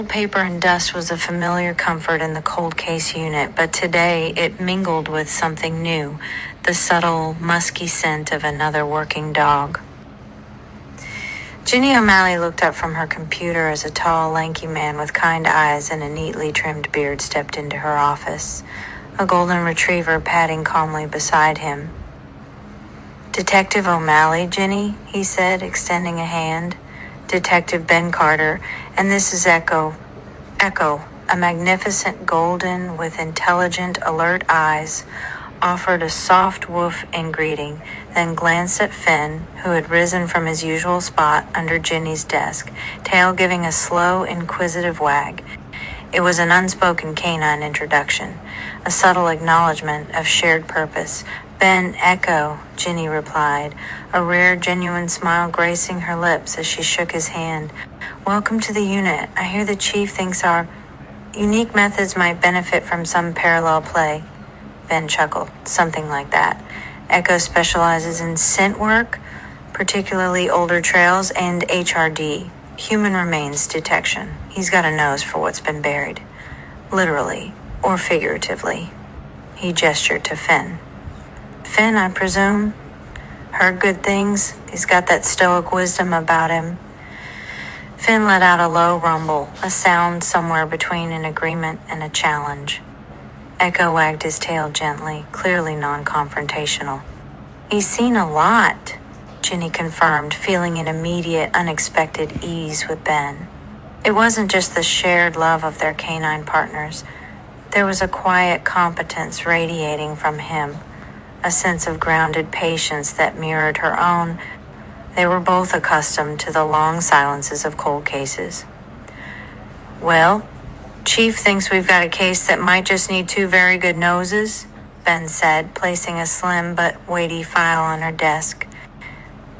Paper and dust was a familiar comfort in the cold case unit, but today it mingled with something new, the subtle, musky scent of another working dog. Ginny O'Malley looked up from her computer as a tall, lanky man with kind eyes and a neatly trimmed beard stepped into her office, a golden retriever padding calmly beside him. "Detective O'Malley, Ginny," he said, extending a hand. "Detective Ben Carter, and this is Echo. Echo, a magnificent golden with intelligent, alert eyes, offered a soft woof in greeting, then glanced at Finn, who had risen from his usual spot under Ginny's desk, tail giving a slow, inquisitive wag. It was an unspoken canine introduction, a subtle acknowledgement of shared purpose. "Ben, Echo," Ginny replied, a rare, genuine smile gracing her lips as she shook his hand. "Welcome to the unit. I hear the chief thinks our unique methods might benefit from some parallel play." Ben chuckled. "Something like that. Echo specializes in scent work, particularly older trails, and HRD, human remains detection. He's got a nose for what's been buried. Literally, or figuratively." He gestured to Finn. "Finn, I presume? Heard good things. He's got that stoic wisdom about him." Finn let out a low rumble, a sound somewhere between an agreement and a challenge. Echo wagged his tail gently, clearly non-confrontational. "He's seen a lot," Ginny confirmed, feeling an immediate, unexpected ease with Ben. It wasn't just the shared love of their canine partners. There was a quiet competence radiating from him, a sense of grounded patience that mirrored her own. They were both accustomed to the long silences of cold cases. "Well, Chief thinks we've got a case that might just need two very good noses," Ben said, placing a slim but weighty file on her desk.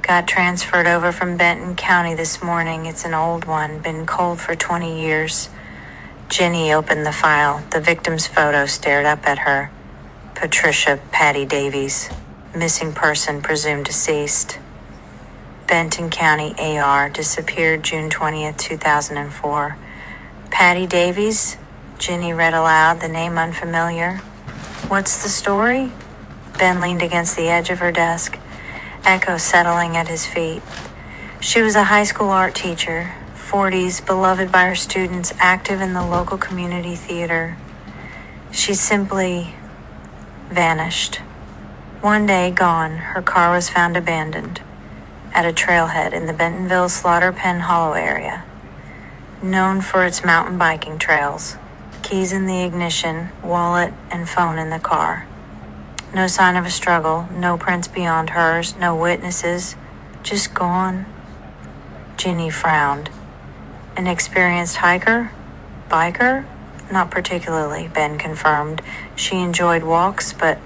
"Got transferred over from Benton County this morning. It's an old one, been cold for 20 years. Ginny opened the file. The victim's photo stared up at her. Patricia Patty Davies, missing person presumed deceased. Benton County AR, disappeared June 20th, 2004. "Patty Davies?" Ginny read aloud, the name unfamiliar. "What's the story?" Ben leaned against the edge of her desk, Echo settling at his feet. "She was a high school art teacher, 40s, beloved by her students, active in the local community theater. She simply vanished. One day, gone, her car was found abandoned at a trailhead in the Bentonville Slaughter Pen Hollow area. Known for its mountain biking trails, keys in the ignition, wallet and phone in the car. No sign of a struggle, no prints beyond hers, no witnesses, just gone." Ginny frowned. "An experienced hiker? Biker?" "Not particularly," Ben confirmed. "She enjoyed walks, but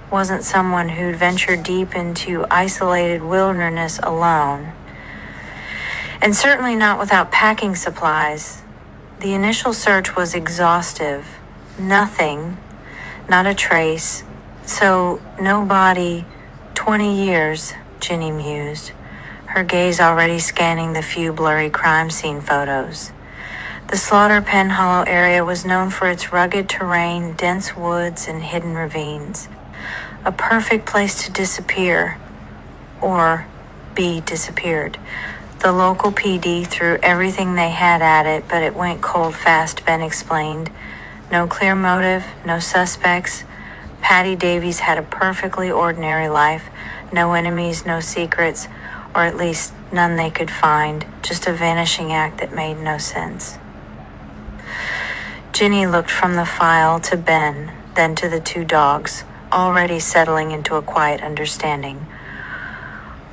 wasn't someone who'd venture deep into isolated wilderness alone. And certainly not without packing supplies. The initial search was exhaustive. Nothing, not a trace. So no body, 20 years, Ginny mused, her gaze already scanning the few blurry crime scene photos. The Slaughter Pen Hollow area was known for its rugged terrain, dense woods, and hidden ravines. A perfect place to disappear, or be disappeared. The local PD threw everything they had at it, but it went cold fast, Ben explained. No clear motive, no suspects. Patty Davies had a perfectly ordinary life, no enemies, no secrets, or at least none they could find, just a vanishing act that made no sense. Ginny looked from the file to Ben, then to the two dogs, already settling into a quiet understanding.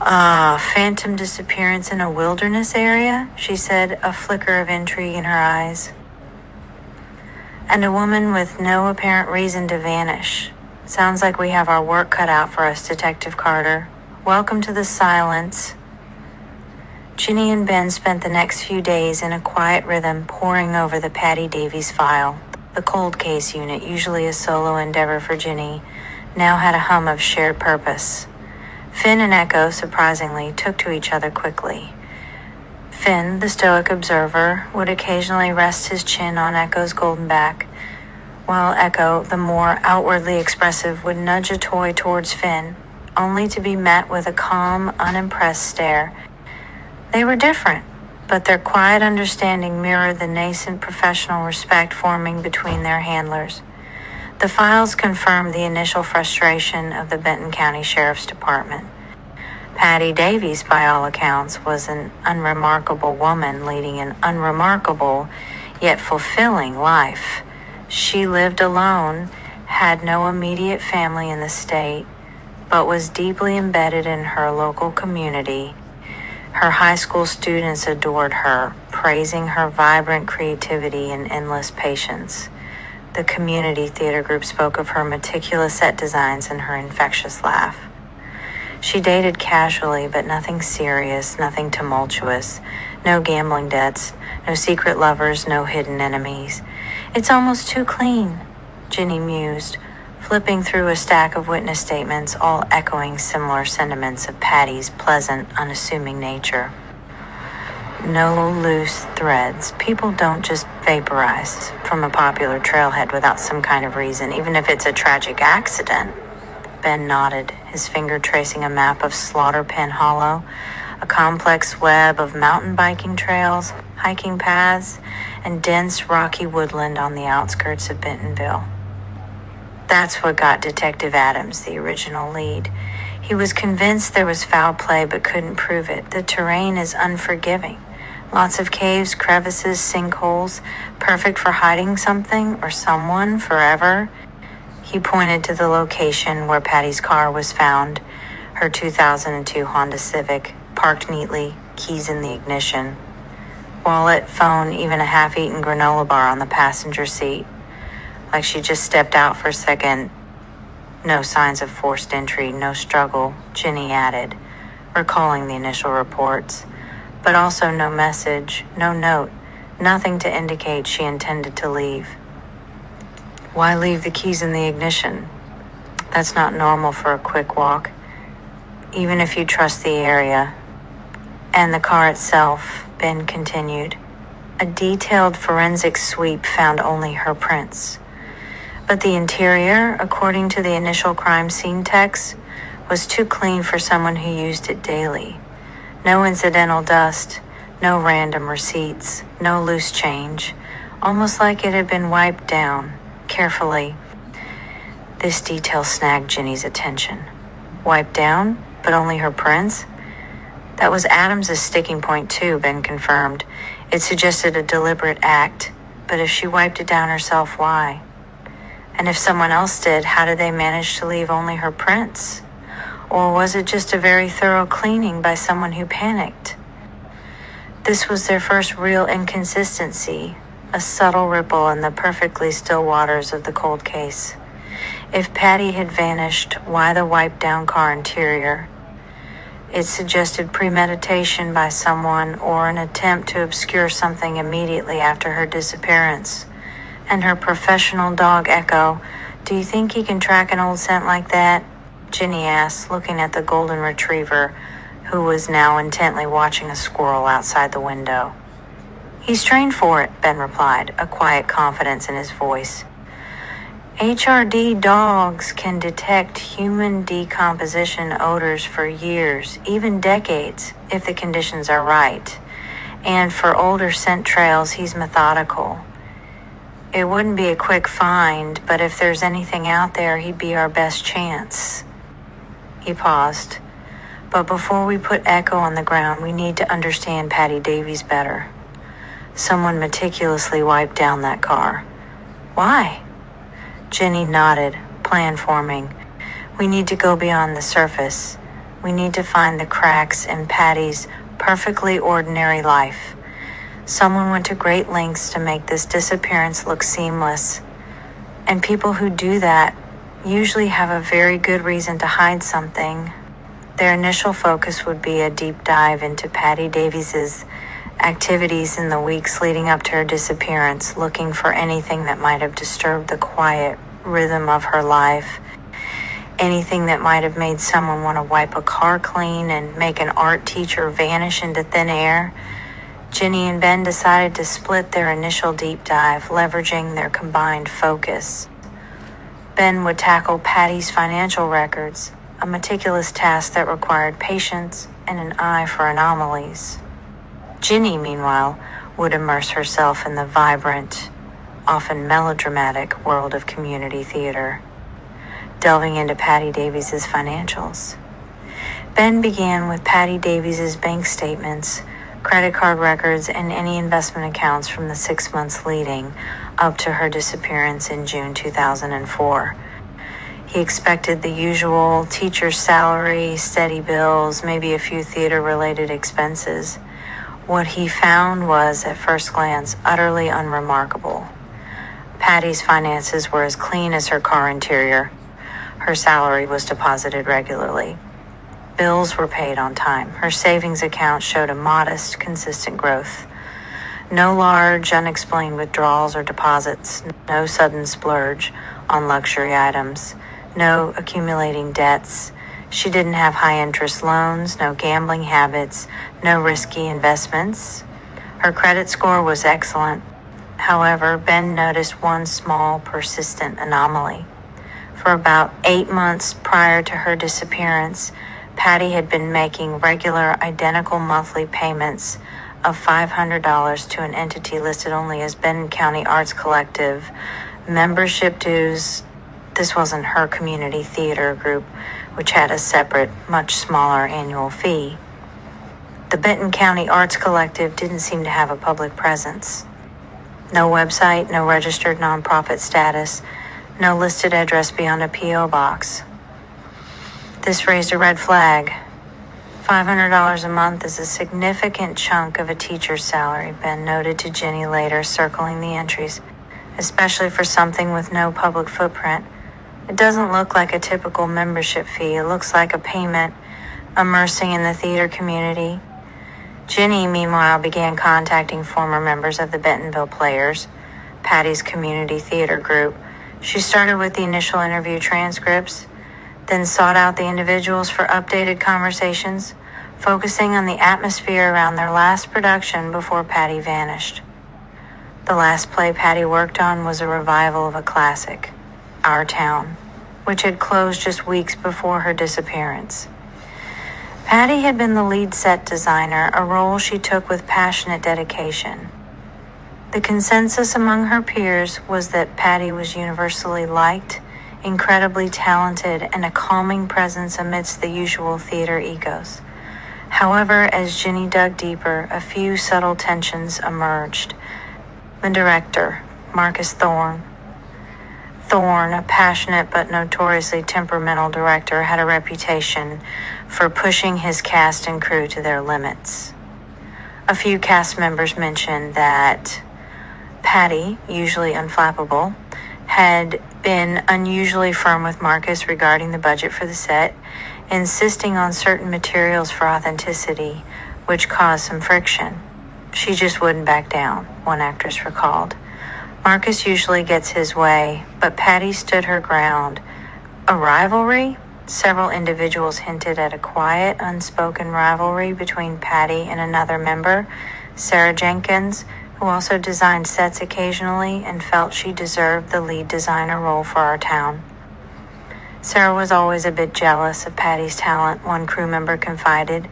Phantom disappearance in a wilderness area, she said, a flicker of intrigue in her eyes. And a woman with no apparent reason to vanish. Sounds like we have our work cut out for us, Detective Carter. Welcome to the silence. Ginny and Ben spent the next few days in a quiet rhythm poring over the Patty Davies file. The cold case unit, usually a solo endeavor for Ginny, now had a hum of shared purpose. Finn and Echo, surprisingly, took to each other quickly. Finn, the stoic observer, would occasionally rest his chin on Echo's golden back, while Echo, the more outwardly expressive, would nudge a toy towards Finn, only to be met with a calm, unimpressed stare. They were different, but their quiet understanding mirrored the nascent professional respect forming between their handlers. The files confirmed the initial frustration of the Benton County Sheriff's Department. Patty Davies, by all accounts, was an unremarkable woman leading an unremarkable yet fulfilling life. She lived alone, had no immediate family in the state, but was deeply embedded in her local community. Her high school students adored her, praising her vibrant creativity and endless patience. The community theater group spoke of her meticulous set designs and her infectious laugh. She dated casually, but nothing serious, nothing tumultuous. No gambling debts, no secret lovers, no hidden enemies. It's almost too clean, Ginny mused, flipping through a stack of witness statements, all echoing similar sentiments of Patty's pleasant, unassuming nature. No loose threads. People don't just vaporize from a popular trailhead without some kind of reason, even if it's a tragic accident. Ben nodded, his finger tracing a map of Slaughter Pen Hollow, a complex web of mountain biking trails, hiking paths, and dense rocky woodland on the outskirts of Bentonville. That's what got Detective Adams, the original lead. He was convinced there was foul play but couldn't prove it. The terrain is unforgiving. Lots of caves, crevices, sinkholes, perfect for hiding something or someone forever. He pointed to the location where Patty's car was found, her 2002 Honda Civic, parked neatly, keys in the ignition. Wallet, phone, even a half-eaten granola bar on the passenger seat. Like she just stepped out for a second. No signs of forced entry, no struggle, Ginny added, recalling the initial reports. But also no message, no note, nothing to indicate she intended to leave. Why leave the keys in the ignition? That's not normal for a quick walk, even if you trust the area. And the car itself, Ben continued. A detailed forensic sweep found only her prints. But the interior, according to the initial crime scene text, was too clean for someone who used it daily. No incidental dust, no random receipts, no loose change, almost like it had been wiped down. Carefully. This detail snagged Ginny's attention. Wiped down, but only her prints? That was Adams's sticking point too, Ben confirmed. It suggested a deliberate act, but if she wiped it down herself, why? And if someone else did, how did they manage to leave only her prints? Or was it just a very thorough cleaning by someone who panicked? This was their first real inconsistency, a subtle ripple in the perfectly still waters of the cold case. If Patty had vanished, why the wiped-down car interior? It suggested premeditation by someone or an attempt to obscure something immediately after her disappearance. And her professional dog, Echo, do you think he can track an old scent like that? Ginny asked, looking at the golden retriever, who was now intently watching a squirrel outside the window. He's trained for it, Ben replied, a quiet confidence in his voice. HRD dogs can detect human decomposition odors for years, even decades, if the conditions are right. And for older scent trails, he's methodical. It wouldn't be a quick find, but if there's anything out there, he'd be our best chance. He paused. But before we put Echo on the ground, we need to understand Patty Davies better. Someone meticulously wiped down that car. Why? Ginny nodded, plan forming. We need to go beyond the surface. We need to find the cracks in Patty's perfectly ordinary life. Someone went to great lengths to make this disappearance look seamless. And people who do that usually have a very good reason to hide something. Their initial focus would be a deep dive into Patty Davies's activities in the weeks leading up to her disappearance, looking for anything that might have disturbed the quiet rhythm of her life, anything that might have made someone want to wipe a car clean and make an art teacher vanish into thin air. Ginny and Ben decided to split their initial deep dive, leveraging their combined focus. Ben would tackle Patty's financial records, a meticulous task that required patience and an eye for anomalies. Ginny, meanwhile, would immerse herself in the vibrant, often melodramatic world of community theater, delving into Patty Davies' financials. Ben began with Patty Davies' bank statements, credit card records, and any investment accounts from the 6 months leading up to her disappearance in June 2004. He expected the usual teacher's salary, steady bills, maybe a few theater-related expenses. What he found was, at first glance, utterly unremarkable. Patty's finances were as clean as her car interior. Her salary was deposited regularly. Bills were paid on time. Her savings account showed a modest, consistent growth. No large, unexplained withdrawals or deposits, no sudden splurge on luxury items, no accumulating debts. She didn't have high-interest loans, no gambling habits, no risky investments. Her credit score was excellent. However, Ben noticed one small, persistent anomaly. For about 8 months prior to her disappearance, Patty had been making regular, identical monthly payments of $500 to an entity listed only as Benton County Arts Collective, membership dues. This wasn't her community theater group, which had a separate, much smaller annual fee. The Benton County Arts Collective didn't seem to have a public presence. No website, no registered nonprofit status, no listed address beyond a P.O. box. This raised a red flag. $500 a month is a significant chunk of a teacher's salary, Ben noted to Ginny later, circling the entries, especially for something with no public footprint. It doesn't look like a typical membership fee. It looks like a payment immersing in the theater community. Ginny, meanwhile, began contacting former members of the Bentonville Players, Patty's community theater group. She started with the initial interview transcripts, then sought out the individuals for updated conversations, focusing on the atmosphere around their last production before Patty vanished. The last play Patty worked on was a revival of a classic, Our Town, which had closed just weeks before her disappearance. Patty had been the lead set designer, a role she took with passionate dedication. The consensus among her peers was that Patty was universally liked, incredibly talented, and a calming presence amidst the usual theater egos. However, as Ginny dug deeper, a few subtle tensions emerged. The director, Marcus Thorne, a passionate but notoriously temperamental director, had a reputation for pushing his cast and crew to their limits. A few cast members mentioned that Patty, usually unflappable, had been unusually firm with Marcus regarding the budget for the set, insisting on certain materials for authenticity, which caused some friction. She just wouldn't back down, one actress recalled. Marcus usually gets his way, but Patty stood her ground. A rivalry? Several individuals hinted at a quiet, unspoken rivalry between Patty and another member, Sarah Jenkins, who also designed sets occasionally and felt she deserved the lead designer role for Our Town. Sarah was always a bit jealous of Patty's talent, one crew member confided.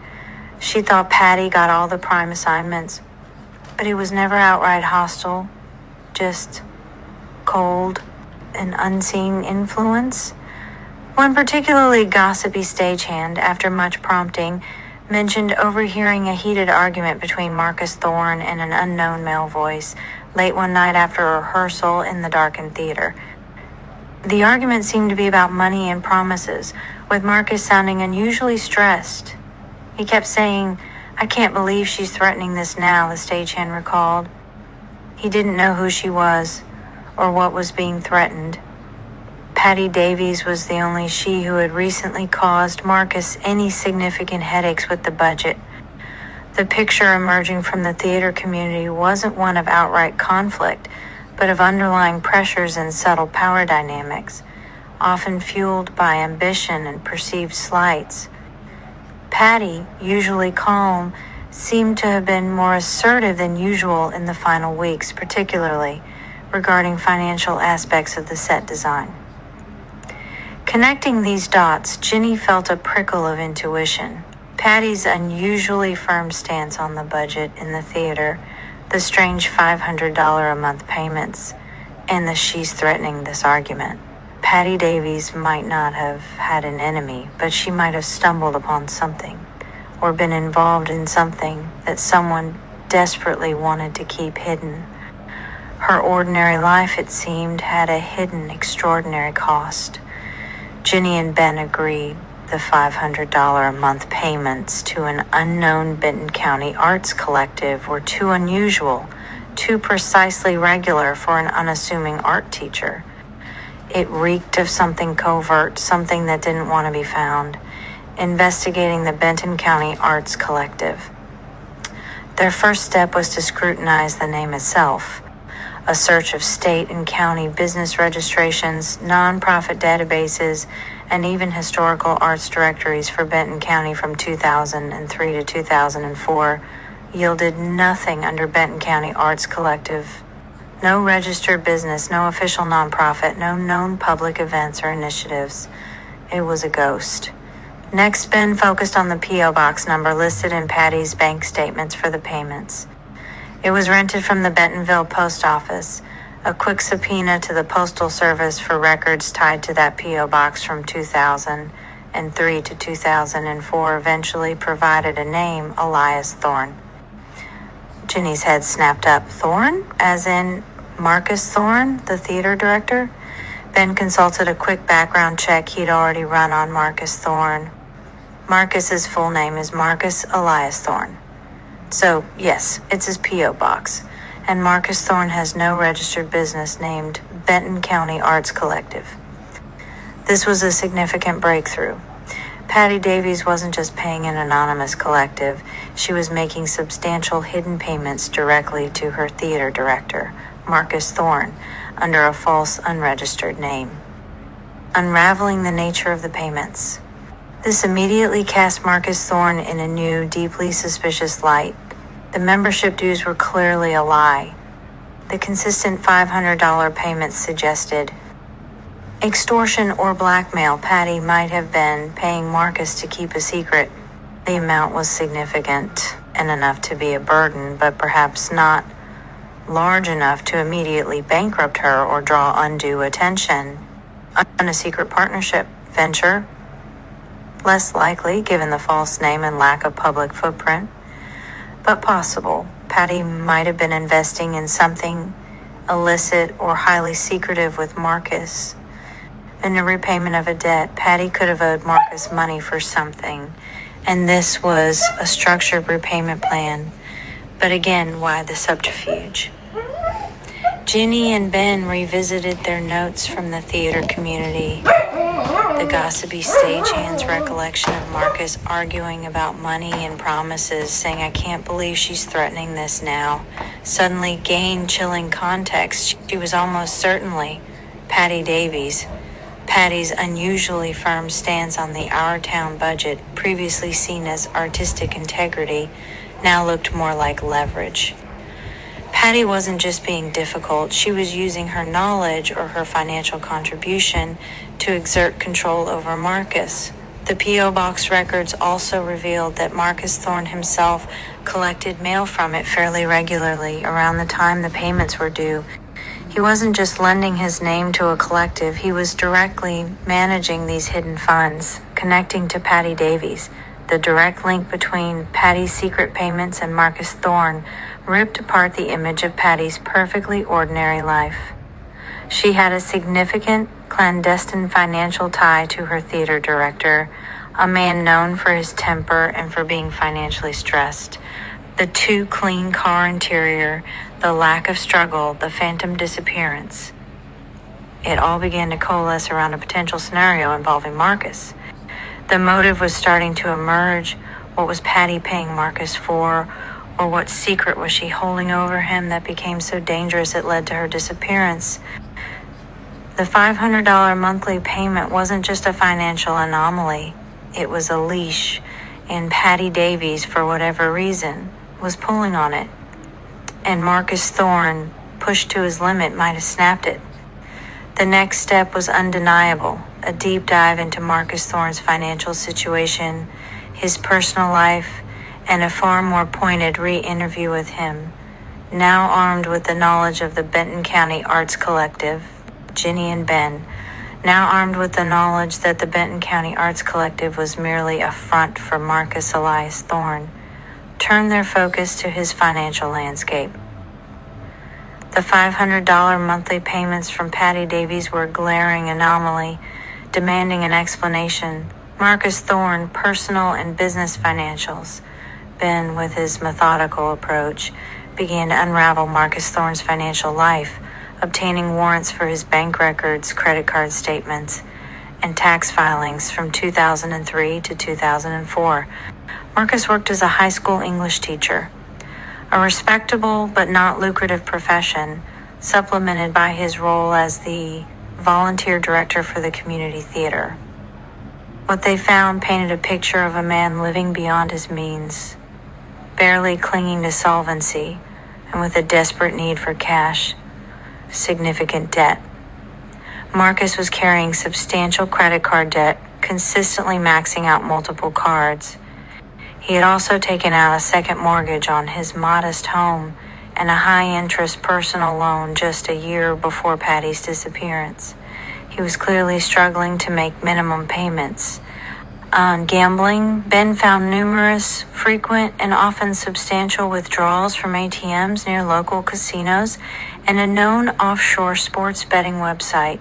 She thought Patty got all the prime assignments, but it was never outright hostile, just cold and unseen influence. One particularly gossipy stagehand, after much prompting, mentioned overhearing a heated argument between Marcus Thorne and an unknown male voice late one night after a rehearsal in the darkened theater. The argument seemed to be about money and promises, with Marcus sounding unusually stressed. He kept saying, "I can't believe she's threatening this now," the stagehand recalled. He didn't know who she was or what was being threatened. Patty Davies was the only she who had recently caused Marcus any significant headaches with the budget. The picture emerging from the theater community wasn't one of outright conflict, but of underlying pressures and subtle power dynamics, often fueled by ambition and perceived slights. Patty, usually calm, seemed to have been more assertive than usual in the final weeks, particularly regarding financial aspects of the set design. Connecting these dots, Ginny felt a prickle of intuition. Patty's unusually firm stance on the budget in the theater, the strange $500 a month payments, and the she's threatening this argument. Patty Davies might not have had an enemy, but she might have stumbled upon something, or been involved in something that someone desperately wanted to keep hidden. Her ordinary life, it seemed, had a hidden, extraordinary cost. Ginny and Ben agreed the $500 a month payments to an unknown Benton County arts collective were too unusual, too precisely regular for an unassuming art teacher. It reeked of something covert, something that didn't want to be found. Investigating the Benton County Arts Collective. Their first step was to scrutinize the name itself. A search of state and county business registrations, nonprofit databases, and even historical arts directories for Benton County from 2003 to 2004 yielded nothing under Benton County Arts Collective. No registered business, no official nonprofit, no known public events or initiatives. It was a ghost. Next, Ben focused on the P.O. Box number listed in Patty's bank statements for the payments. It was rented from the Bentonville Post Office. A quick subpoena to the Postal Service for records tied to that P.O. Box from 2003 to 2004 eventually provided a name, Elias Thorne. Ginny's head snapped up. Thorne? As in Marcus Thorne, the theater director? Ben consulted a quick background check he'd already run on Marcus Thorne. Marcus's full name is Marcus Elias Thorne. So, yes, it's his P.O. Box. And Marcus Thorne has no registered business named Benton County Arts Collective. This was a significant breakthrough. Patty Davies wasn't just paying an anonymous collective. She was making substantial hidden payments directly to her theater director, Marcus Thorne, under a false, unregistered name. Unraveling the nature of the payments. This immediately cast Marcus Thorne in a new, deeply suspicious light. The membership dues were clearly a lie. The consistent $500 payments suggested extortion or blackmail. Patty might have been paying Marcus to keep a secret. The amount was significant and enough to be a burden, but perhaps not large enough to immediately bankrupt her or draw undue attention. On a secret partnership venture, less likely given the false name and lack of public footprint, but possible. Patty might have been investing in something illicit or highly secretive with Marcus. In the repayment of a debt, Patty could have owed Marcus money for something, and this was a structured repayment plan. But again, why the subterfuge? Ginny and Ben revisited their notes from the theater community. The gossipy stagehand's recollection of Marcus arguing about money and promises, saying, "I can't believe she's threatening this now," suddenly gained chilling context. She was almost certainly Patty Davies. Patty's unusually firm stance on the Our Town budget, previously seen as artistic integrity, now looked more like leverage. Patty wasn't just being difficult, she was using her knowledge or her financial contribution to exert control over Marcus. The P.O. Box records also revealed that Marcus Thorne himself collected mail from it fairly regularly around the time the payments were due. He wasn't just lending his name to a collective, he was directly managing these hidden funds, connecting to Patty Davies. The direct link between Patty's secret payments and Marcus Thorne ripped apart the image of Patty's perfectly ordinary life. She had a significant clandestine financial tie to her theater director, a man known for his temper and for being financially stressed. The too clean car interior, the lack of struggle, the phantom disappearance. It all began to coalesce around a potential scenario involving Marcus. The motive was starting to emerge. What was Patty paying Marcus for? Or what secret was she holding over him that became so dangerous it led to her disappearance? The $500 monthly payment wasn't just a financial anomaly. It was a leash. and Patty Davies, for whatever reason, was pulling on it. And Marcus Thorne, pushed to his limit, might have snapped it. The next step was undeniable, a deep dive into Marcus Thorne's financial situation, his personal life, and a far more pointed re-interview with him. Now armed with the knowledge of the Benton County Arts Collective, Ginny and Ben, now armed with the knowledge that the Benton County Arts Collective was merely a front for Marcus Elias Thorne, turned their focus to his financial landscape. The $500 monthly payments from Patty Davies were a glaring anomaly, demanding an explanation. Marcus Thorne, personal and business financials. Ben, with his methodical approach, began to unravel Marcus Thorne's financial life, obtaining warrants for his bank records, credit card statements, and tax filings from 2003 to 2004. Marcus worked as a high school English teacher, a respectable but not lucrative profession, supplemented by his role as the volunteer director for the community theater. What they found painted a picture of a man living beyond his means, barely clinging to solvency, and with a desperate need for cash, significant debt. Marcus was carrying substantial credit card debt, consistently maxing out multiple cards. He had also taken out a second mortgage on his modest home and a high-interest personal loan just a year before Patty's disappearance. He was clearly struggling to make minimum payments. On gambling, Ben found numerous, frequent, and often substantial withdrawals from ATMs near local casinos and a known offshore sports betting website.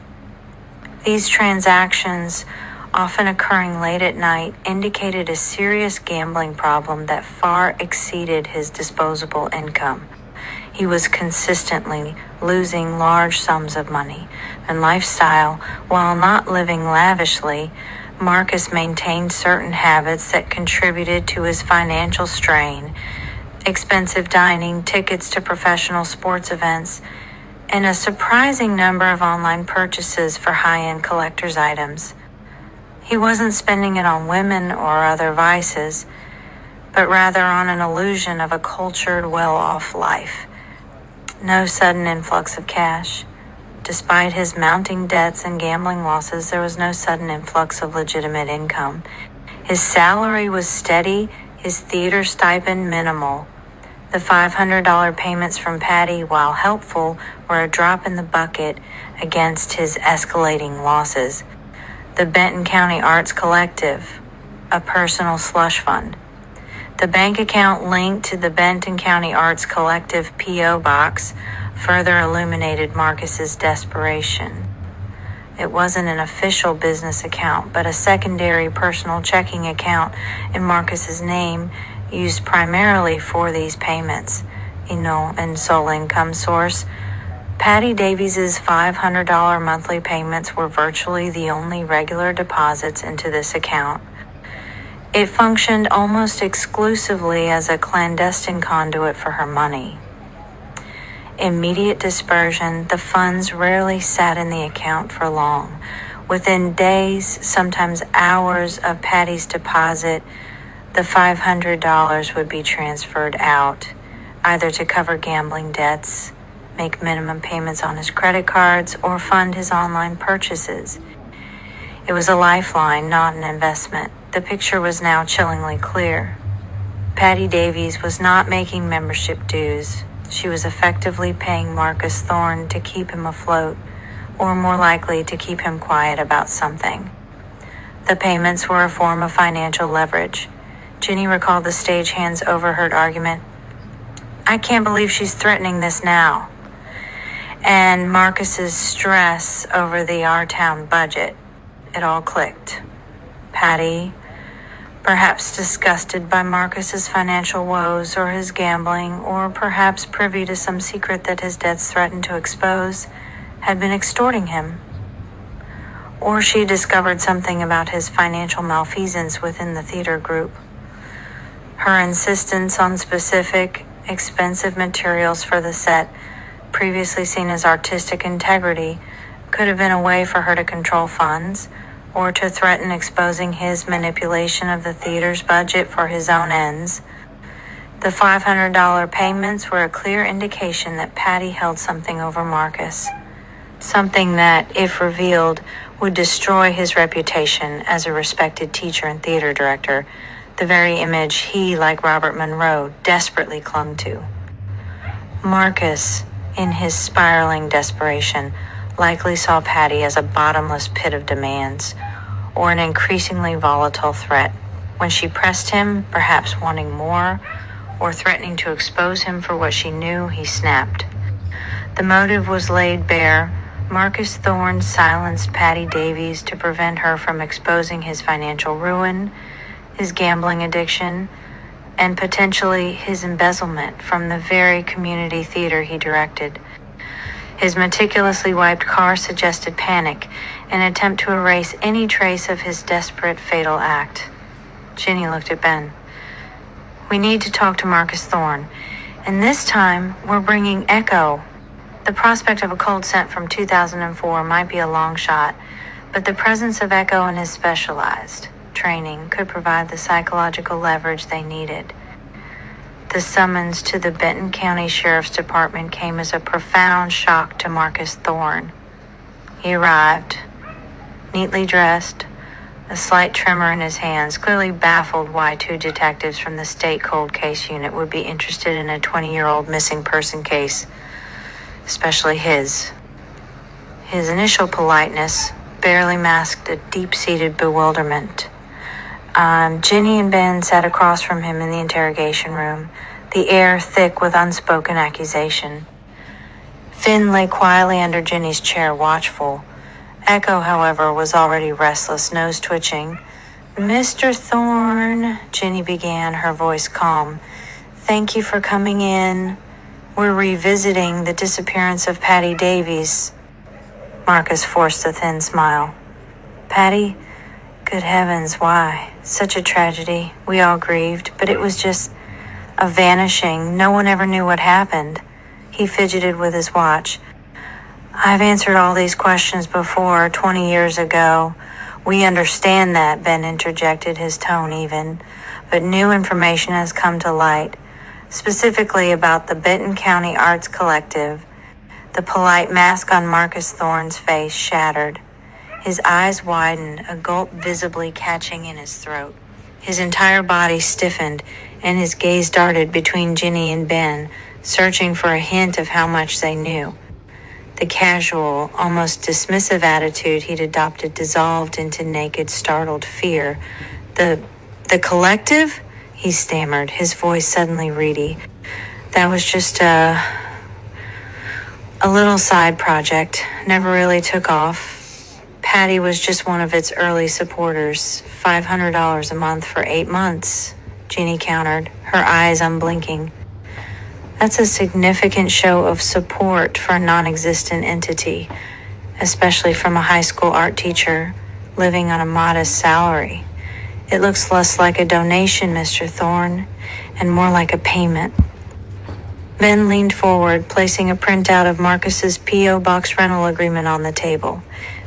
These transactions, often occurring late at night, indicated a serious gambling problem that far exceeded his disposable income. He was consistently losing large sums of money and lifestyle. While not living lavishly, Marcus maintained certain habits that contributed to his financial strain: expensive dining, tickets to professional sports events, and a surprising number of online purchases for high-end collector's items. He wasn't spending it on women or other vices, but rather on an illusion of a cultured, well-off life. No sudden influx of cash. Despite his mounting debts and gambling losses, there was no sudden influx of legitimate income. His salary was steady, his theater stipend minimal. The $500 payments from Patty, while helpful, were a drop in the bucket against his escalating losses. The Benton County Arts Collective, a personal slush fund. The bank account linked to the Benton County Arts Collective P.O. Box further illuminated Marcus's desperation. It wasn't an official business account, but a secondary personal checking account in Marcus's name, used primarily for these payments, and sole income source. Patty Davies' $500 monthly payments were virtually the only regular deposits into this account. It functioned almost exclusively as a clandestine conduit for her money. Immediate dispersion, the funds rarely sat in the account for long. Within days, sometimes hours of Patty's deposit, the $500 would be transferred out, either to cover gambling debts, make minimum payments on his credit cards, or fund his online purchases. It was a lifeline, not an investment. The picture was now chillingly clear. Patty Davies was not making membership dues. She was effectively paying Marcus Thorne to keep him afloat, or more likely to keep him quiet about something. The payments were a form of financial leverage. Ginny recalled the stagehand's overheard argument. "I can't believe she's threatening this now." And Marcus's stress over the our-town budget. It all clicked. Patty, perhaps disgusted by Marcus's financial woes or his gambling, or perhaps privy to some secret that his debts threatened to expose, had been extorting him. Or she discovered something about his financial malfeasance within the theater group. Her insistence on specific, expensive materials for the set, previously seen as artistic integrity, could have been a way for her to control funds, or to threaten exposing his manipulation of the theater's budget for his own ends. The $500 payments were a clear indication that Patty held something over Marcus, something that, if revealed, would destroy his reputation as a respected teacher and theater director, the very image he, like Robert Monroe, desperately clung to. Marcus, in his spiraling desperation, likely saw Patty as a bottomless pit of demands, or an increasingly volatile threat. When she pressed him, perhaps wanting more, or threatening to expose him for what she knew, he snapped. The motive was laid bare. Marcus Thorne silenced Patty Davies to prevent her from exposing his financial ruin, his gambling addiction, and potentially his embezzlement from the very community theater he directed. His meticulously wiped car suggested panic, an attempt to erase any trace of his desperate, fatal act. Ginny looked at Ben. "We need to talk to Marcus Thorne, and this time we're bringing Echo." The prospect of a cold scent from 2004 might be a long shot, but the presence of Echo and his specialized training could provide the psychological leverage they needed. The summons to the Benton County Sheriff's Department came as a profound shock to Marcus Thorne. He arrived, neatly dressed, a slight tremor in his hands, clearly baffled why two detectives from the state cold case unit would be interested in a 20-year-old missing person case, especially his. His initial politeness barely masked a deep-seated bewilderment. Ginny and Ben sat across from him in the interrogation room, the air thick with unspoken accusation. Finn lay quietly under Ginny's chair, watchful. Echo, however, was already restless, nose twitching. "Mr. Thorne," Ginny began, her voice calm. "Thank you for coming in. We're revisiting the disappearance of Patty Davies." Marcus forced a thin smile. "Patty? Good heavens, why? Such a tragedy. We all grieved, but it was just a vanishing. No one ever knew what happened." He fidgeted with his watch. "I've answered all these questions before, 20 years ago." "We understand that," Ben interjected, his tone even. "But new information has come to light, specifically about the Benton County Arts Collective." The polite mask on Marcus Thorne's face shattered. His eyes widened, a gulp visibly catching in his throat. His entire body stiffened, and his gaze darted between Ginny and Ben, searching for a hint of how much they knew. The casual, almost dismissive attitude he'd adopted dissolved into naked, startled fear. The collective?" he stammered, his voice suddenly reedy. "That was just a little side project. Never really took off. Patty was just one of its early supporters. $500 a month for 8 months, Ginny countered, her eyes unblinking. That's a significant show of support for a non-existent entity, especially from a high school art teacher living on a modest salary. It looks less like a donation, Mr. Thorne, and more like a payment." Ben leaned forward, placing a printout of Marcus's P.O. Box rental agreement on the table.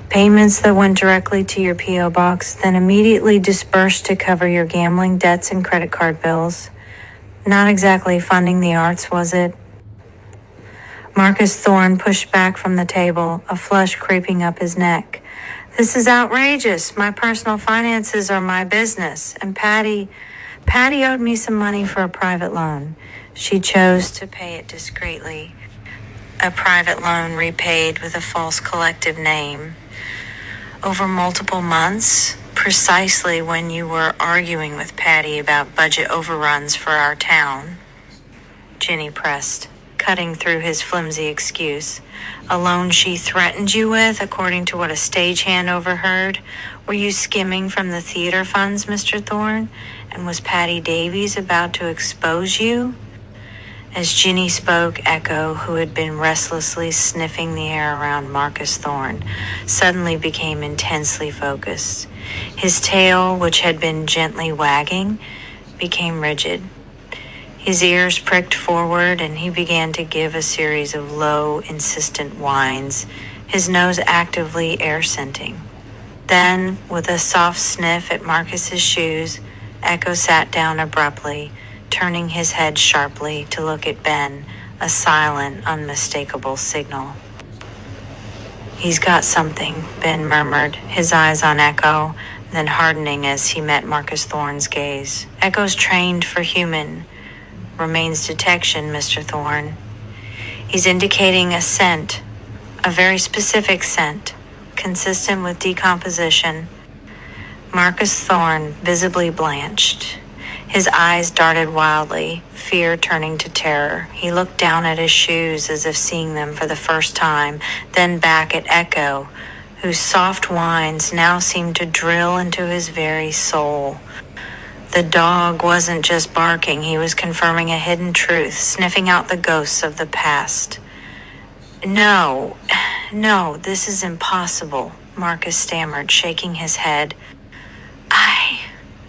"Payments that went directly to your P.O. Box, then immediately dispersed to cover your gambling debts and credit card bills. Not exactly funding the arts, was it?" Marcus Thorne pushed back from the table, a flush creeping up his neck. "This is outrageous. My personal finances are my business, and Patty owed me some money for a private loan. She chose to pay it discreetly. A private loan repaid with a false collective name. Over multiple months, precisely when you were arguing with Patty about budget overruns for our town." Ginny pressed, cutting through his flimsy excuse. "A loan she threatened you with, according to what a stagehand overheard? Were you skimming from the theater funds, Mr. Thorne? And was Patty Davies about to expose you?" As Ginny spoke, Echo, who had been restlessly sniffing the air around Marcus Thorne, suddenly became intensely focused. His tail, which had been gently wagging, became rigid. His ears pricked forward, and he began to give a series of low, insistent whines, his nose actively air-scenting. Then, with a soft sniff at Marcus's shoes, Echo sat down abruptly, turning his head sharply to look at Ben, a silent, unmistakable signal. "He's got something," Ben murmured, his eyes on Echo, then hardening as he met Marcus Thorne's gaze. "Echo's trained for human. Remains detection, Mr. Thorne. He's indicating a scent, a very specific scent, consistent with decomposition." Marcus Thorne visibly blanched. His eyes darted wildly, fear turning to terror. He looked down at his shoes as if seeing them for the first time, then back at Echo, whose soft whines now seemed to drill into his very soul. The dog wasn't just barking, he was confirming a hidden truth, sniffing out the ghosts of the past. No, this is impossible," Marcus stammered, shaking his head.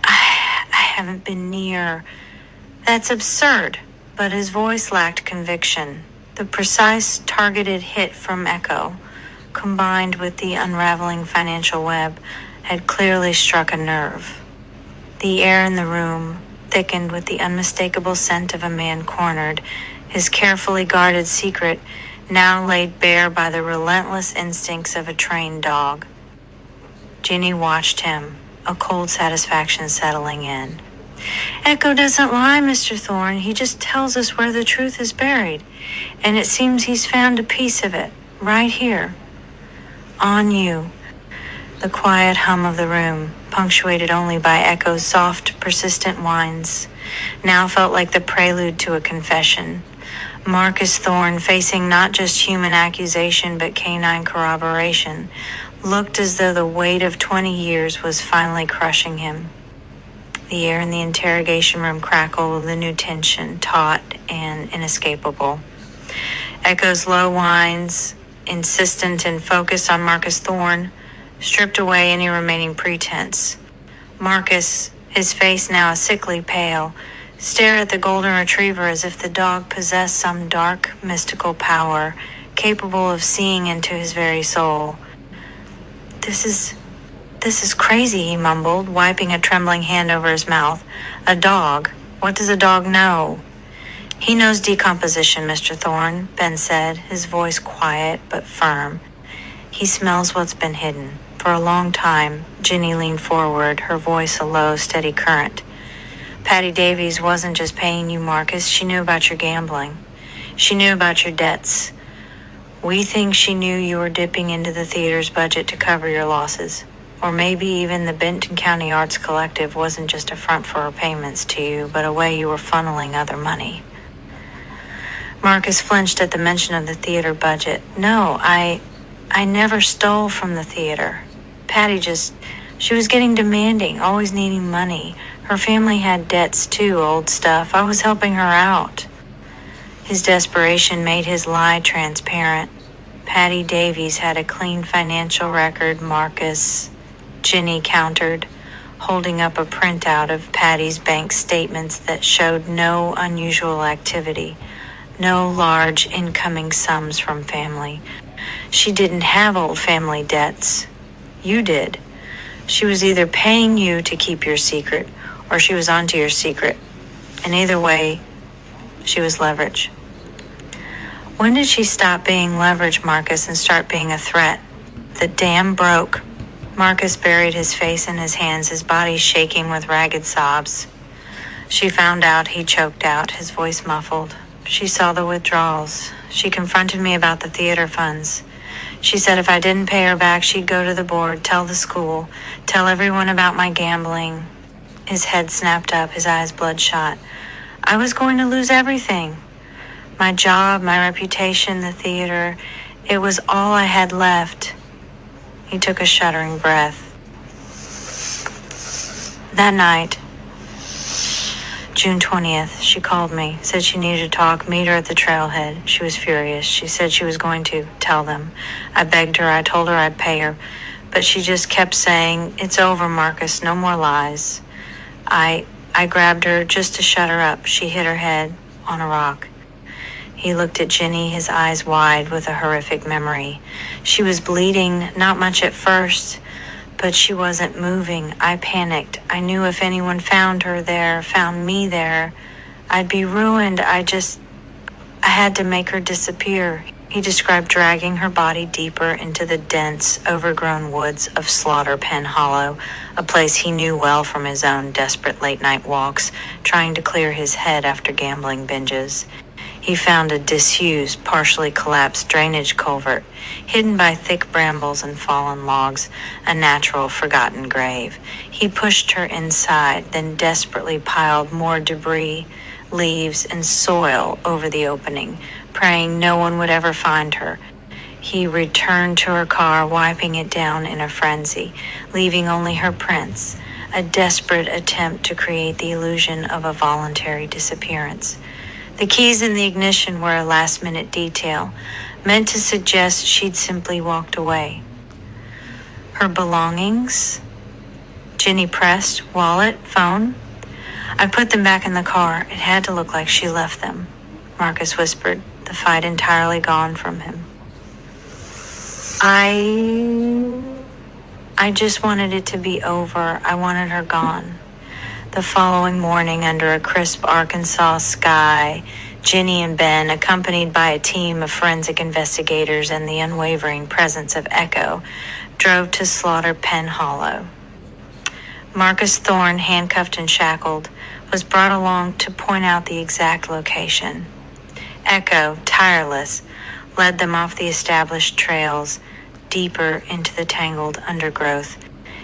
I haven't been near. That's absurd." But his voice lacked conviction. The precise, targeted hit from Echo, combined with the unraveling financial web, had clearly struck a nerve. The air in the room thickened with the unmistakable scent of a man cornered, his carefully guarded secret now laid bare by the relentless instincts of a trained dog. Ginny watched him, a cold satisfaction settling in. "Echo doesn't lie, Mr. Thorne. He just tells us where the truth is buried. And it seems he's found a piece of it, right here. On you." The quiet hum of the room, punctuated only by Echo's soft, persistent whines, now felt like the prelude to a confession. Marcus Thorne, facing not just human accusation but canine corroboration, looked as though the weight of 20 years was finally crushing him. The air in the interrogation room crackled with a new tension, taut and inescapable. Echo's low whines, insistent and focused on Marcus Thorne, stripped away any remaining pretense. Marcus, his face now a sickly pale, stared at the golden retriever as if the dog possessed some dark, mystical power, capable of seeing into his very soul. This is crazy," he mumbled, wiping a trembling hand over his mouth. "A dog? What does a dog know?" "He knows decomposition, Mr. Thorne," Ben said, his voice quiet but firm. "He smells what's been hidden." For a long time, Ginny leaned forward, her voice a low, steady current. "Patty Davies wasn't just paying you, Marcus. She knew about your gambling. She knew about your debts. We think she knew you were dipping into the theater's budget to cover your losses. Or maybe even the Benton County Arts Collective wasn't just a front for her payments to you, but a way you were funneling other money." Marcus flinched at the mention of the theater budget. "No, I never stole from the theater. Patty she was getting demanding, always needing money. Her family had debts too, old stuff. I was helping her out." His desperation made his lie transparent. Patty Davies had a clean financial record, Marcus. Ginny countered, holding up a printout of Patty's bank statements that showed no unusual activity, no large incoming sums from family. She didn't have old family debts. You did. She was either paying you to keep your secret, or she was onto your secret. And either way, she was leverage. When did she stop being leverage, Marcus, and start being a threat? The dam broke. Marcus buried his face in his hands, his body shaking with ragged sobs. "She found out," he choked out, his voice muffled. "She saw the withdrawals. She confronted me about the theater funds. She said if I didn't pay her back, she'd go to the board, tell the school, tell everyone about my gambling." His head snapped up, his eyes bloodshot. "I was going to lose everything. My job, my reputation, the theater. It was all I had left." He took a shuddering breath. That night, June 20th, she called me, said she needed to talk, meet her at the trailhead. She was furious. She said she was going to tell them. I begged her, I told her I'd pay her, but she just kept saying, "It's over, Marcus, no more lies." I grabbed her just to shut her up. She hit her head on a rock. He looked at Ginny, his eyes wide with a horrific memory. She was bleeding, not much at first, but she wasn't moving. I panicked. I knew if anyone found her there, found me there, I'd be ruined. I had to make her disappear. He described dragging her body deeper into the dense, overgrown woods of Slaughter Pen Hollow, a place he knew well from his own desperate late-night walks, trying to clear his head after gambling binges. He found a disused, partially collapsed drainage culvert, hidden by thick brambles and fallen logs, a natural, forgotten grave. He pushed her inside, then desperately piled more debris, leaves, and soil over the opening, praying no one would ever find her. He returned to her car, wiping it down in a frenzy, leaving only her prints, a desperate attempt to create the illusion of a voluntary disappearance. The keys in the ignition were a last-minute detail, meant to suggest she'd simply walked away. Her belongings? Ginny pressed. Wallet, phone? I put them back in the car. It had to look like she left them, Marcus whispered, the fight entirely gone from him. I just wanted it to be over. I wanted her gone. The following morning, under a crisp Arkansas sky, Ginny and Ben, accompanied by a team of forensic investigators and the unwavering presence of Echo, drove to Slaughter Pen Hollow. Marcus Thorne, handcuffed and shackled, was brought along to point out the exact location. Echo, tireless, led them off the established trails, deeper into the tangled undergrowth.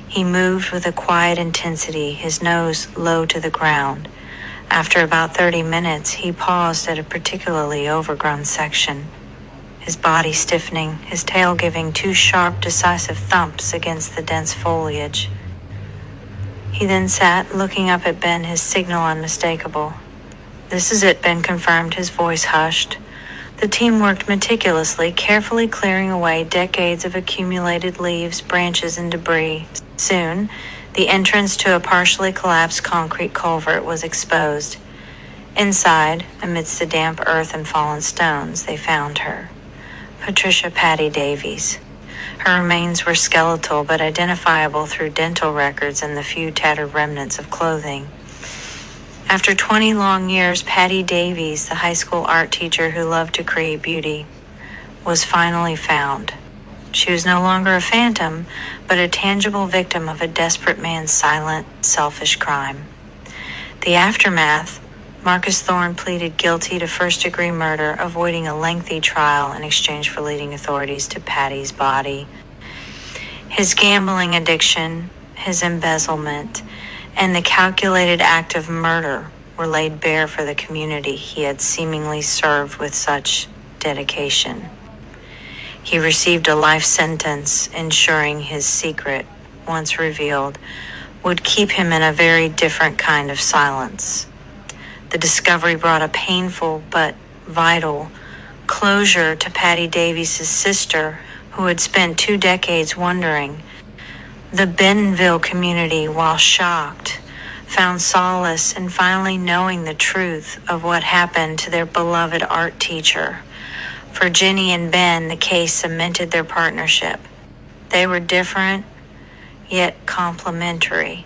He moved with a quiet intensity, his nose low to the ground. After about 30 minutes, he paused at a particularly overgrown section, his body stiffening, his tail giving two sharp, decisive thumps against the dense foliage. He then sat, looking up at Ben, his signal unmistakable. "This is it," Ben confirmed, his voice hushed. The team worked meticulously, carefully clearing away decades of accumulated leaves, branches, and debris. Soon, the entrance to a partially collapsed concrete culvert was exposed. Inside, amidst the damp earth and fallen stones, they found her. Patricia Patty Davies. Her remains were skeletal but identifiable through dental records and the few tattered remnants of clothing. After 20 long years, Patty Davies, the high school art teacher who loved to create beauty, was finally found. She was no longer a phantom, but a tangible victim of a desperate man's silent, selfish crime. The aftermath, Marcus Thorne pleaded guilty to first-degree murder, avoiding a lengthy trial in exchange for leading authorities to Patty's body. His gambling addiction, his embezzlement, and the calculated act of murder were laid bare for the community he had seemingly served with such dedication. He received a life sentence, ensuring his secret, once revealed, would keep him in a very different kind of silence. The discovery brought a painful but vital closure to Patty Davies' sister, who had spent 2 decades wondering. The Bentonville community, while shocked, found solace in finally knowing the truth of what happened to their beloved art teacher. For Ginny and Ben, the case cemented their partnership. They were different, yet complementary.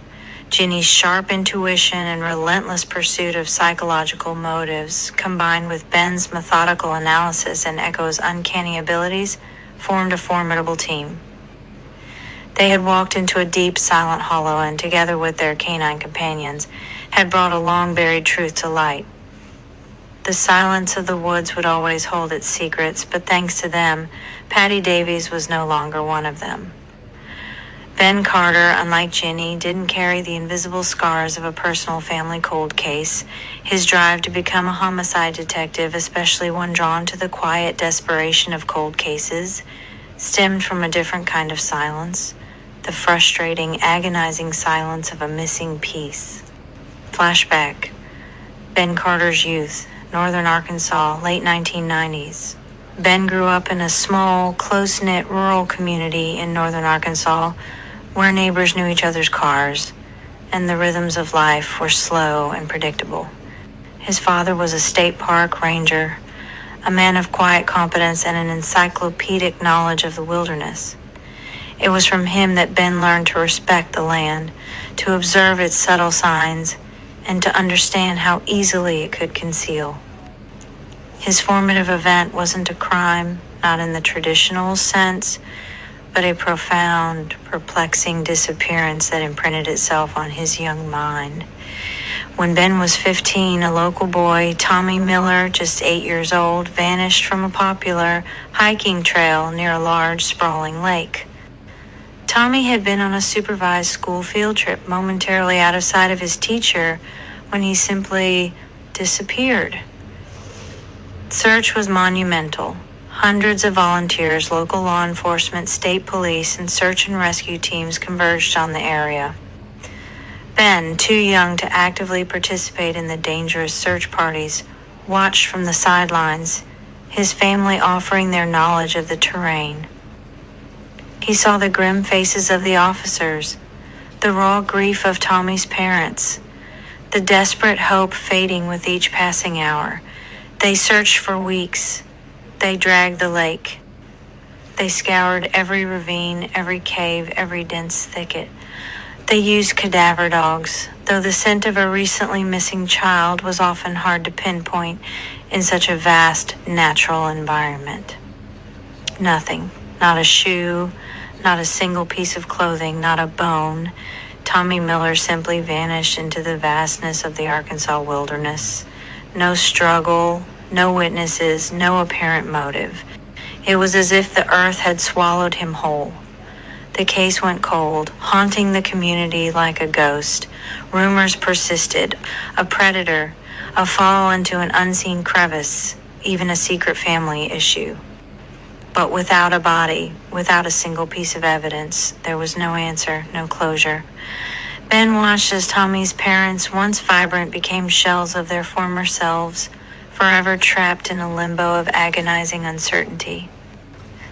Ginny's sharp intuition and relentless pursuit of psychological motives, combined with Ben's methodical analysis and Echo's uncanny abilities, formed a formidable team. They had walked into a deep, silent hollow and, together with their canine companions, had brought a long-buried truth to light. The silence of the woods would always hold its secrets, but thanks to them, Patty Davies was no longer one of them. Ben Carter, unlike Ginny, didn't carry the invisible scars of a personal family cold case. His drive to become a homicide detective, especially one drawn to the quiet desperation of cold cases, stemmed from a different kind of silence, the frustrating, agonizing silence of a missing piece. Flashback. Ben Carter's youth, northern Arkansas, late 1990s. Ben grew up in a small, close-knit rural community in northern Arkansas where neighbors knew each other's cars and the rhythms of life were slow and predictable. His father was a state park ranger, a man of quiet competence and an encyclopedic knowledge of the wilderness. It was from him that Ben learned to respect the land, to observe its subtle signs, and to understand how easily it could conceal. His formative event wasn't a crime, not in the traditional sense, but a profound, perplexing disappearance that imprinted itself on his young mind. When Ben was 15, a local boy, Tommy Miller, just 8 years old, vanished from a popular hiking trail near a large, sprawling lake. Tommy had been on a supervised school field trip momentarily out of sight of his teacher when he simply disappeared. Search was monumental. Hundreds of volunteers, local law enforcement, state police, and search and rescue teams converged on the area. Ben, too young to actively participate in the dangerous search parties, watched from the sidelines, his family offering their knowledge of the terrain. He saw the grim faces of the officers, the raw grief of Tommy's parents, the desperate hope fading with each passing hour. They searched for weeks. They dragged the lake. They scoured every ravine, every cave, every dense thicket. They used cadaver dogs, though the scent of a recently missing child was often hard to pinpoint in such a vast natural environment. Nothing, not a shoe, not a single piece of clothing, not a bone. Tommy Miller simply vanished into the vastness of the Arkansas wilderness. No struggle, no witnesses, no apparent motive. It was as if the earth had swallowed him whole. The case went cold, haunting the community like a ghost. Rumors persisted. A predator, a fall into an unseen crevice, even a secret family issue. But without a body, without a single piece of evidence, there was no answer, no closure. Ben watched as Tommy's parents, once vibrant, became shells of their former selves, forever trapped in a limbo of agonizing uncertainty.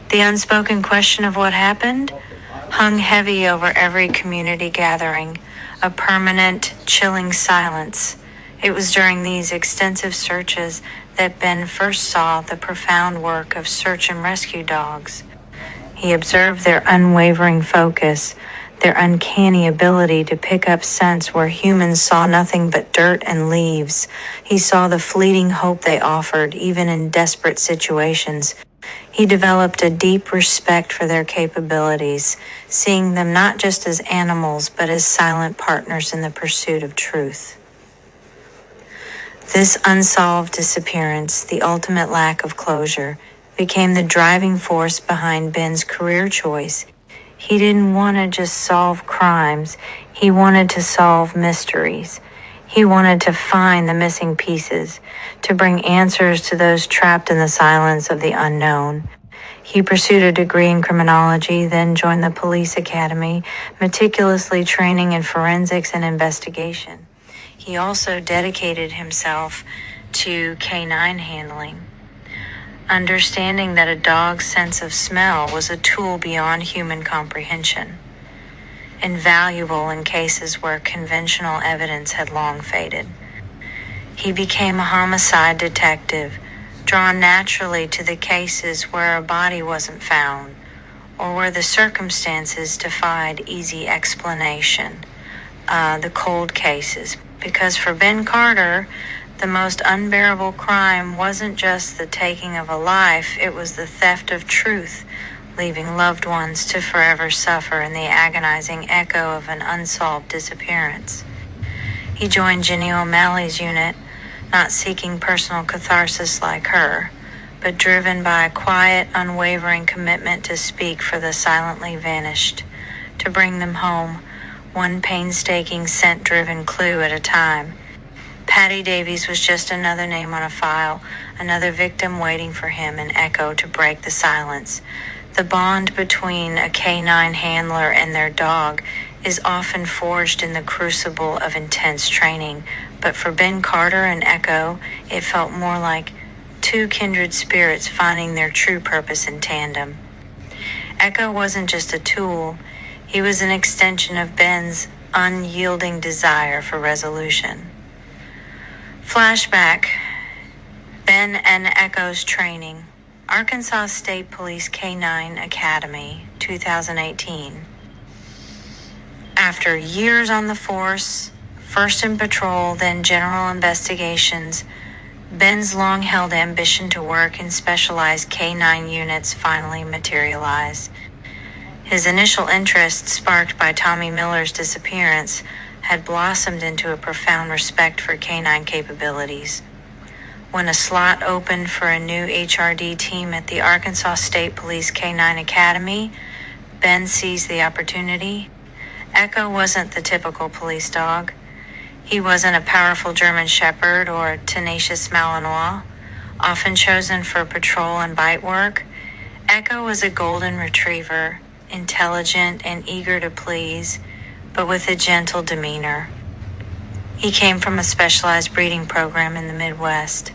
The unspoken question of what happened hung heavy over every community gathering, a permanent, chilling silence. It was during these extensive searches that Ben first saw the profound work of search and rescue dogs. He observed their unwavering focus, their uncanny ability to pick up scents where humans saw nothing but dirt and leaves. He saw the fleeting hope they offered, even in desperate situations. He developed a deep respect for their capabilities, seeing them not just as animals, but as silent partners in the pursuit of truth. This unsolved disappearance, the ultimate lack of closure, became the driving force behind Ben's career choice. He didn't want to just solve crimes. He wanted to solve mysteries. He wanted to find the missing pieces, to bring answers to those trapped in the silence of the unknown. He pursued a degree in criminology, then joined the police academy, meticulously training in forensics and investigation. He also dedicated himself to canine handling, understanding that a dog's sense of smell was a tool beyond human comprehension, invaluable in cases where conventional evidence had long faded. He became a homicide detective, drawn naturally to the cases where a body wasn't found or where the circumstances defied easy explanation, the cold cases. Because for Ben Carter, the most unbearable crime wasn't just the taking of a life, it was the theft of truth, leaving loved ones to forever suffer in the agonizing echo of an unsolved disappearance. He joined Ginny O'Malley's unit, not seeking personal catharsis like her, but driven by a quiet, unwavering commitment to speak for the silently vanished, to bring them home, one painstaking scent-driven clue at a time. Patty Davies was just another name on a file, another victim waiting for him in echo to break the silence. The bond between a canine handler and their dog is often forged in the crucible of intense training, but for Ben Carter and Echo, it felt more like two kindred spirits finding their true purpose in tandem. Echo wasn't just a tool, he was an extension of Ben's unyielding desire for resolution. Flashback. Ben and Echo's training. Arkansas State Police Canine Academy, 2018. After years on the force, first in patrol, then general investigations, Ben's long-held ambition to work in specialized K-9 units finally materialized. His initial interest, sparked by Tommy Miller's disappearance, had blossomed into a profound respect for K-9 capabilities. When a slot opened for a new HRD team at the Arkansas State Police K-9 Academy, Ben seized the opportunity. Echo wasn't the typical police dog. He wasn't a powerful German Shepherd or a tenacious Malinois, often chosen for patrol and bite work. Echo was a golden retriever, intelligent and eager to please, but with a gentle demeanor. He came from a specialized breeding program in the Midwest,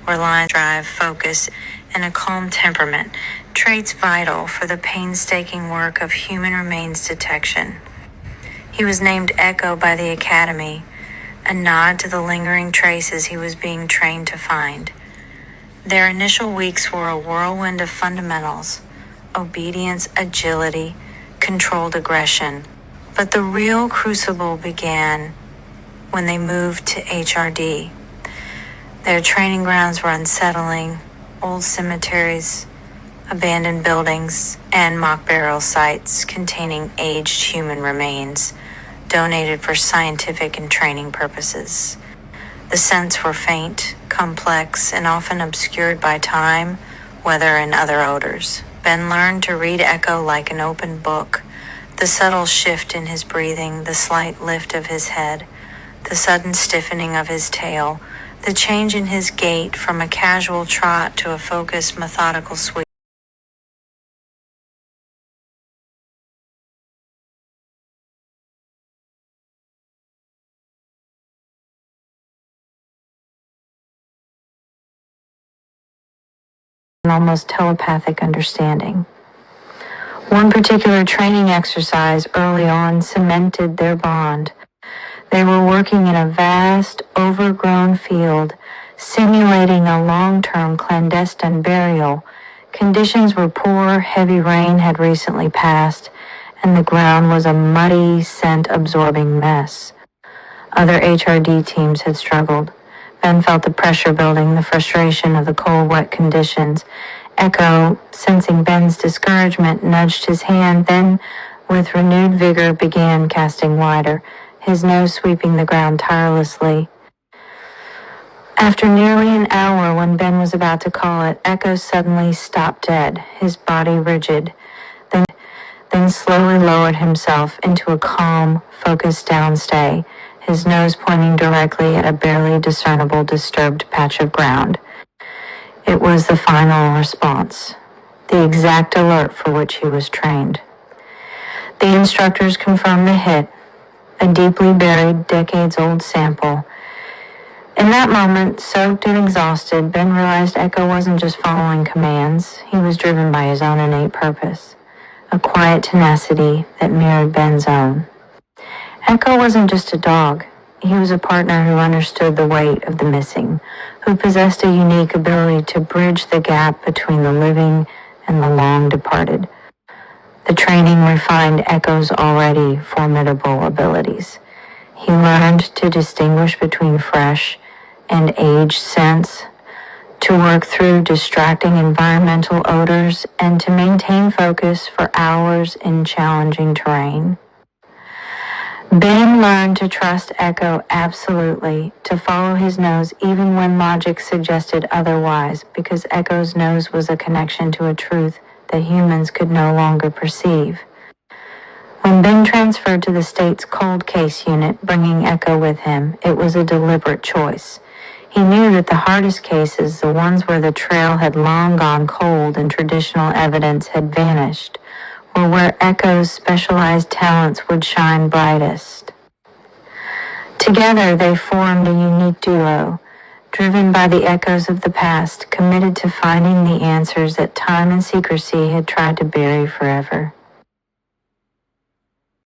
where lions drive, focus, and a calm temperament, traits vital for the painstaking work of human remains detection. He was named Echo by the Academy, a nod to the lingering traces he was being trained to find. Their initial weeks were a whirlwind of fundamentals: obedience, agility, controlled aggression. But the real crucible began when they moved to HRD. Their training grounds were unsettling: old cemeteries, abandoned buildings, and mock burial sites containing aged human remains, donated for scientific and training purposes. The scents were faint, complex, and often obscured by time, weather, and other odors. Ben learned to read Echo like an open book: the subtle shift in his breathing, the slight lift of his head, the sudden stiffening of his tail, the change in his gait from a casual trot to a focused, methodical sweep. An almost telepathic understanding. One particular training exercise early on cemented their bond. They were working in a vast, overgrown field, simulating a long-term clandestine burial. Conditions were poor, heavy rain had recently passed, and the ground was a muddy, scent-absorbing mess. Other HRD teams had struggled. Ben felt the pressure building, the frustration of the cold, wet conditions. Echo, sensing Ben's discouragement, nudged his hand, then, with renewed vigor, began casting wider, his nose sweeping the ground tirelessly. After nearly an hour, when Ben was about to call it, Echo suddenly stopped dead, his body rigid, then slowly lowered himself into a calm, focused downstay, his nose pointing directly at a barely discernible disturbed patch of ground. It was the final response, the exact alert for which he was trained. The instructors confirmed the hit, a deeply buried, decades-old sample. In that moment, soaked and exhausted, Ben realized Echo wasn't just following commands. He was driven by his own innate purpose, a quiet tenacity that mirrored Ben's own. Echo wasn't just a dog. He was a partner who understood the weight of the missing, who possessed a unique ability to bridge the gap between the living and the long departed. The training refined Echo's already formidable abilities. He learned to distinguish between fresh and aged scents, to work through distracting environmental odors, and to maintain focus for hours in challenging terrain. Ben learned to trust Echo absolutely, to follow his nose even when logic suggested otherwise, because Echo's nose was a connection to a truth that humans could no longer perceive. When Ben transferred to the state's cold case unit, bringing Echo with him, it was a deliberate choice. He knew that the hardest cases, the ones where the trail had long gone cold and traditional evidence had vanished, were where Echo's specialized talents would shine brightest. Together, they formed a unique duo, driven by the echoes of the past, committed to finding the answers that time and secrecy had tried to bury forever.